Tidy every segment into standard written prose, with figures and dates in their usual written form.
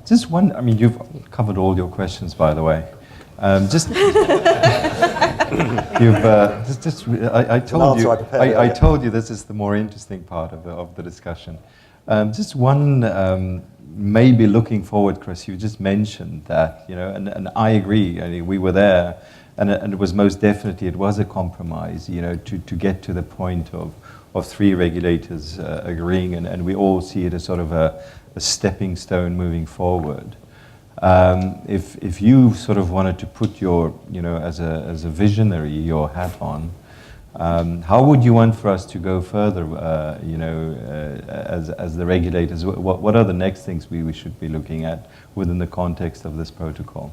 Just one, I mean, you've covered all your questions, by the way. Just, I told you this is the more interesting part of the discussion. Just one, maybe looking forward, Chris, you just mentioned that, you know, and I agree, I mean, we were there, and it was most definitely, it was a compromise, you know, to get to the point of three regulators agreeing, and we all see it as sort of a stepping stone moving forward. If you sort of wanted to put your, you know, as a visionary, your hat on, how would you want for us to go further, you know, as the regulators? What are the next things we should be looking at within the context of this protocol?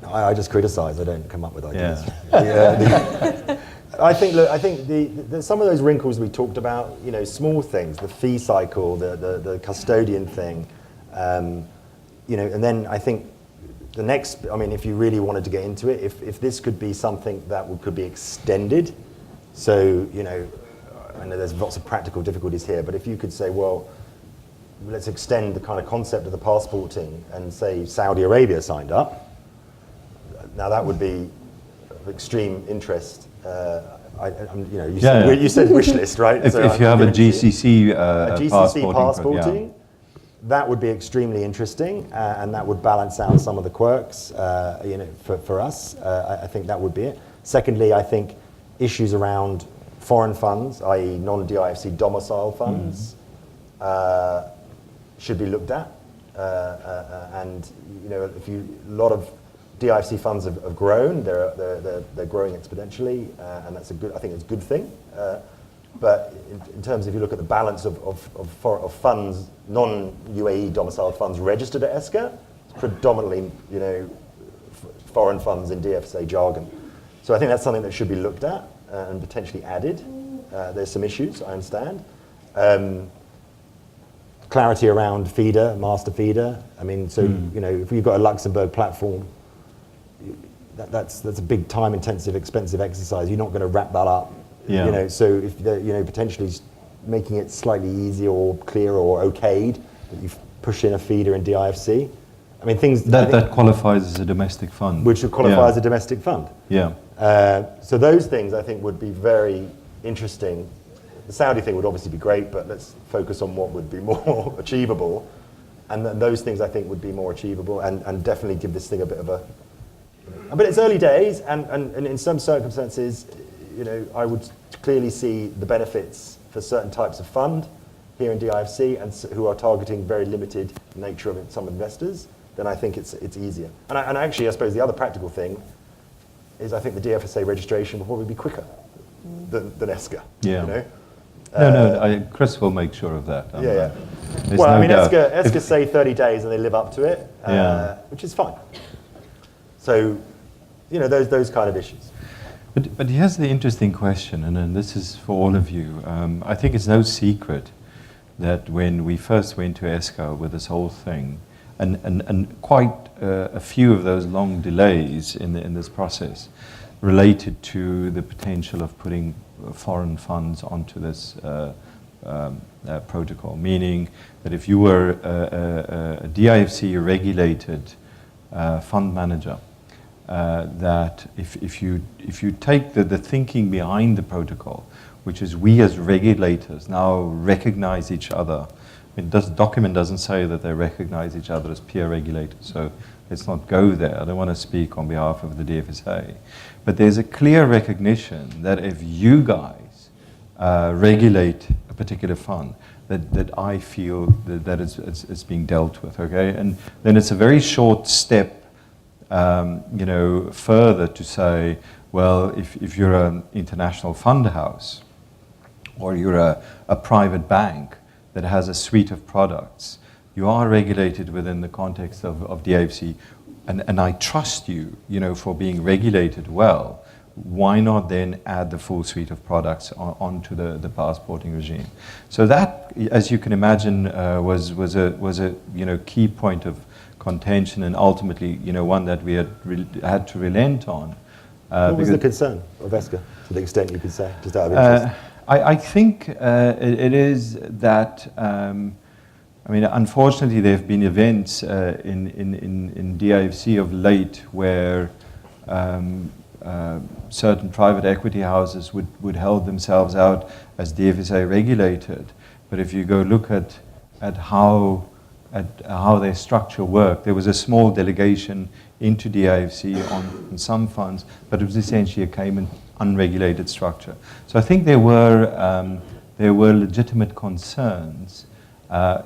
I just criticise, I don't come up with ideas. Yeah. I think some of those wrinkles we talked about, you know, small things, the fee cycle, the custodian thing, you know, and then I think the next, I mean, if you really wanted to get into it, if this could be something that could be extended, so, you know, I know there's lots of practical difficulties here, but if you could say, well, let's extend the kind of concept of the passporting and say Saudi Arabia signed up, now that would be of extreme interest. You know, you said wish list, right? If you have a GCC passporting, that would be extremely interesting, and that would balance out some of the quirks, you know, for us. I think that would be it. Secondly, I think issues around foreign funds, i.e. non-DIFC domicile funds, should be looked at. And, you know, a lot of DIFC funds have grown, they're growing exponentially, and that's I think it's a good thing. But in terms, if you look at the balance of funds, non-UAE domiciled funds registered at ESCA, it's predominantly, you know, foreign funds in DFSA jargon. So I think that's something that should be looked at and potentially added. There's some issues, I understand. Clarity around feeder, master feeder. I mean, so, you know, if you've got a Luxembourg platform, that's a big time-intensive, expensive exercise. You're not going to wrap that up. Yeah. You know, so if you know, potentially making it slightly easier or clearer or okayed that you push in a feeder in DIFC. I mean, things that qualifies as a domestic fund, which would qualify as a domestic fund. Yeah. So those things I think would be very interesting. The Saudi thing would obviously be great, but let's focus on what would be more achievable, and then those things I think would be more achievable, and definitely give this thing a bit of a. But it's early days, and in some circumstances, you know, I would clearly see the benefits for certain types of fund here in DIFC, and who are targeting very limited nature of some investors. Then I think it's easier. And actually, I suppose the other practical thing is I think the DFSA registration will probably be quicker than ESCA. Yeah. You know? Chris will make sure of that. Yeah. Well, I mean, ESCA say 30 days and they live up to it, which is fine. So, you know, those kind of issues. But here's the interesting question, and this is for all of you. I think it's no secret that when we first went to ESCA with this whole thing, and quite a few of those long delays in this process related to the potential of putting foreign funds onto this protocol, meaning that if you were a DIFC regulated fund manager, that if you take the thinking behind the protocol, which is we as regulators now recognize each other. I mean, the document doesn't say that they recognize each other as peer regulators, so let's not go there. I don't want to speak on behalf of the DFSA. But there's a clear recognition that if you guys regulate a particular fund, that I feel that it's being dealt with, okay? And then it's a very short step, you know, further to say, well, if you're an international fund house, or you're a private bank that has a suite of products, you are regulated within the context of DIFC, and I trust you, you know, for being regulated well. Why not then add the full suite of products onto the passporting regime? So that, as you can imagine, was a you know, key point of contention, and ultimately, you know, one that we had to relent on. What was the concern of ESCA, to the extent you could say, just out of interest? I think it is that I mean, unfortunately, there have been events in DIFC of late where certain private equity houses would hold themselves out as DFSA regulated. But if you go look at how their structure worked, there was a small delegation into DIFC on some funds, but it was essentially a Cayman unregulated structure. So I think there were legitimate concerns.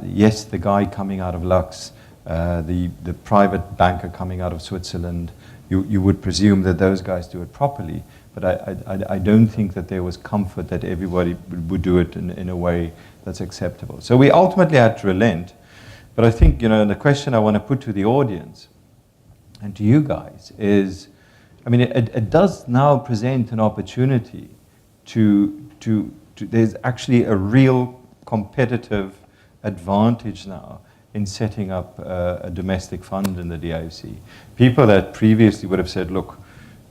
Yes, the guy coming out of Lux, the private banker coming out of Switzerland, you would presume that those guys do it properly, but I don't think that there was comfort that everybody would do it in a way that's acceptable. So we ultimately had to relent, but I think, the question I want to put to the audience and to you guys is, I mean, it does now present an opportunity to there's actually a real competitive advantage now in setting up a domestic fund in the DIFC. People that previously would have said, look,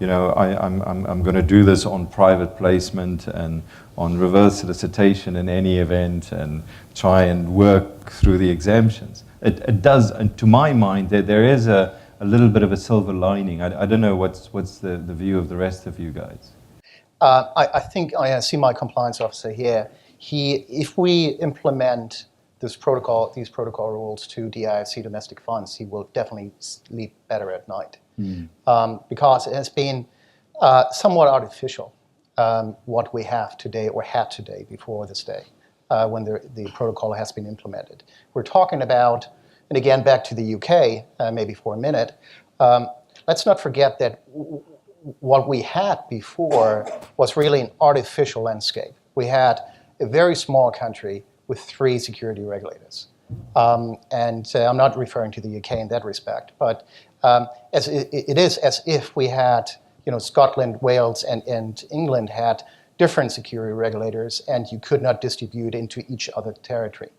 I'm going to do this on private placement and on reverse solicitation in any event and try and work through the exemptions. It does, and to my mind, there is a little bit of a silver lining. I don't know what's the view of the rest of you guys. I think I see my compliance officer here. If we implement these protocol rules to DIFC domestic funds, he will definitely sleep better at night. Because it has been somewhat artificial what we have today or had today before this day when the protocol has been implemented. We're talking about, and again back to the UK maybe for a minute, let's not forget that what we had before was really an artificial landscape. We had a very small country with 3 security regulators. And I'm not referring to the UK in that respect, but it is as if we had, Scotland, Wales, and England had different security regulators, and you could not distribute into each other territory,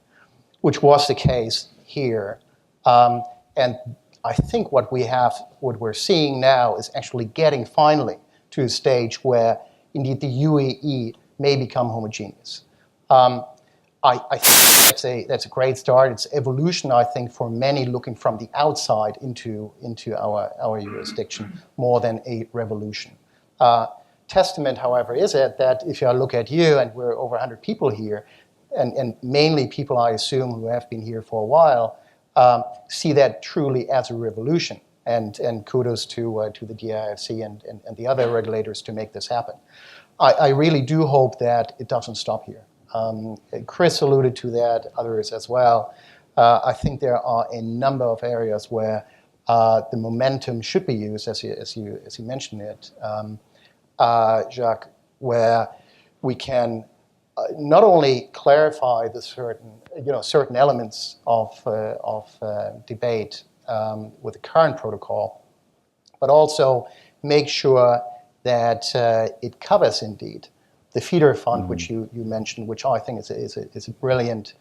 which was the case here. And I think what we're seeing now is actually getting finally to a stage where indeed the UAE may become homogeneous. I think that's a great start. It's evolution, I think, for many looking from the outside into our jurisdiction more than a revolution. Testament, however, is it that if I look at you, and we're over 100 people here, and mainly people I assume who have been here for a while, see that truly as a revolution. And kudos to the DIFC and the other regulators to make this happen. I really do hope that it doesn't stop here. Chris alluded to that, others as well. I think there are a number of areas where the momentum should be used, as you mentioned it, Jacques, where we can not only clarify the certain elements of debate with the current protocol, but also make sure that it covers indeed the feeder fund, which you mentioned, which I think is a brilliant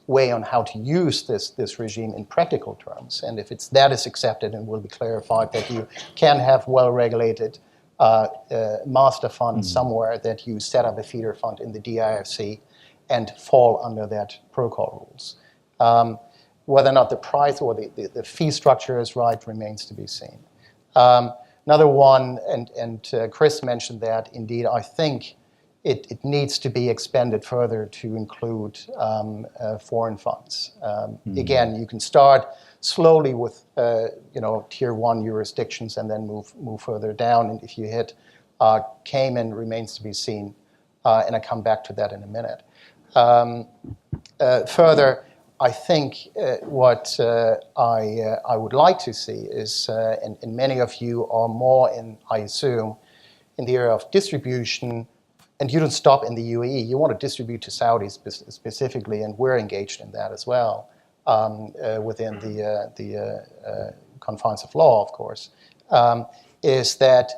way on how to use this regime in practical terms. And if that is accepted and will be clarified, that you can have well-regulated master funds somewhere, that you set up a feeder fund in the DIFC and fall under that protocol rules. Whether or not the price or the fee structure is right remains to be seen. Another one, and Chris mentioned that, indeed, I think it needs to be expanded further to include foreign funds. Again, you can start slowly with tier 1 jurisdictions and then move further down. And if you hit Cayman, remains to be seen. And I come back to that in a minute. Further, I think what I would like to see is, and many of you are more in, I assume, in the area of distribution, and you don't stop in the UAE. You want to distribute to Saudis specifically, and we're engaged in that as well, within the confines of law, of course, is that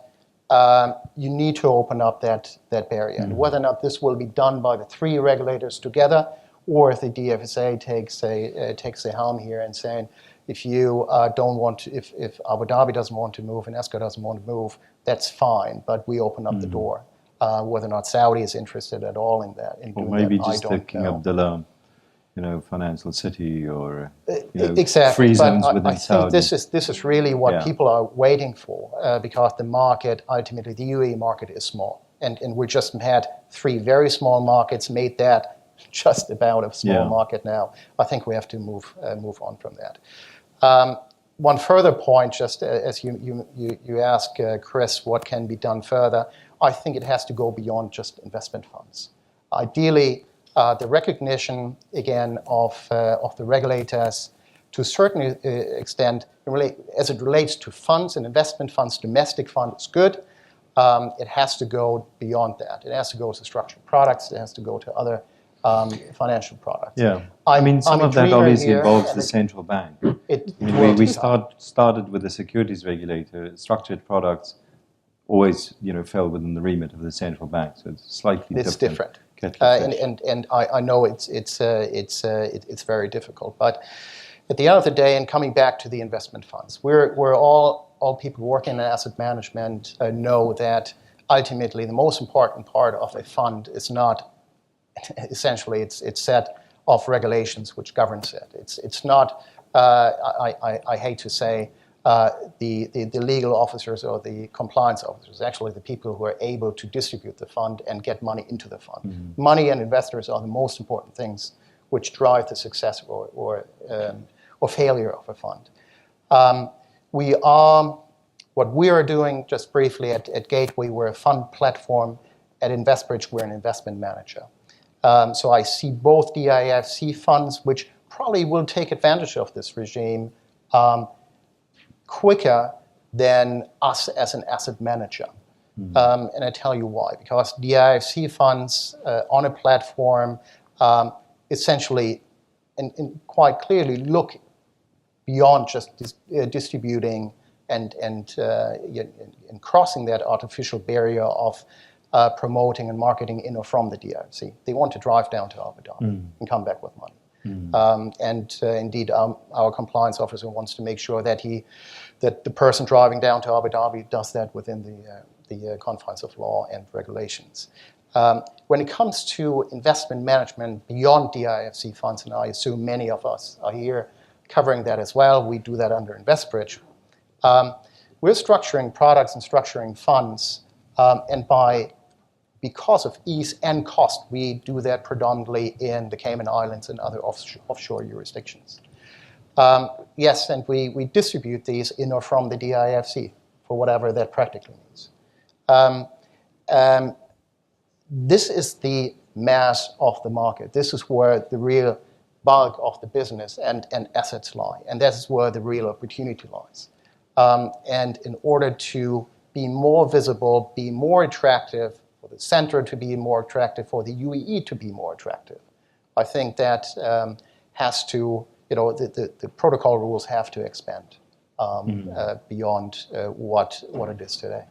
you need to open up that barrier. And whether or not this will be done by the 3 regulators together, or if the DFSA takes a helm here and saying, if you don't want to, if Abu Dhabi doesn't want to move and ESCO doesn't want to move, that's fine. But we open up the door. Whether or not Saudi is interested at all in that, or maybe just the King Abdullah financial city or exactly. free zones But within I Saudi. think this is really what people are waiting for, because the market, ultimately, the UAE market is small. And we just had 3 very small markets, made that just about a small market now. I think we have to move on from that. One further point, just as you asked, Chris, what can be done further, I think it has to go beyond just investment funds. Ideally, the recognition, again, of the regulators to a certain extent, as it relates to funds and investment funds, domestic funds is good. It has to go beyond that. It has to go to structured products. It has to go to other financial products. Yeah, some of that obviously involves the central bank. We started with the securities regulator. Structured products always, fell within the remit of the central bank, so it's slightly different. And I know it's very difficult. But at the end of the day, and coming back to the investment funds, we're all people working in asset management know that ultimately the most important part of a fund is not essentially its set of regulations which governs it. It's not. I hate to say. The legal officers or the compliance officers, actually the people who are able to distribute the fund and get money into the fund. Mm-hmm. Money and investors are the most important things which drive the success or failure of a fund. What we are doing, just briefly, at Gateway, we're a fund platform. At InvestBridge, we're an investment manager. So I see both DIFC funds, which probably will take advantage of this regime, quicker than us as an asset manager. Mm-hmm. And I tell you why. Because DIFC funds on a platform essentially and quite clearly look beyond just distributing and crossing that artificial barrier of promoting and marketing in or from the DIFC. They want to drive down to Abu Dhabi and come back with money. Indeed, our compliance officer wants to make sure that the person driving down to Abu Dhabi does that within the confines of law and regulations. When it comes to investment management beyond DIFC funds, and I assume many of us are here covering that as well, we do that under InvestBridge. We're structuring products and structuring funds, and because of ease and cost, we do that predominantly in the Cayman Islands and other offshore jurisdictions. Yes, and we distribute these in or from the DIFC for whatever that practically means. This is the mass of the market. This is where the real bulk of the business and assets lie, and that is where the real opportunity lies. And in order to be more visible, be more attractive, for the center to be more attractive, for the UAE to be more attractive, I think that has to, the protocol rules have to expand beyond what it is today.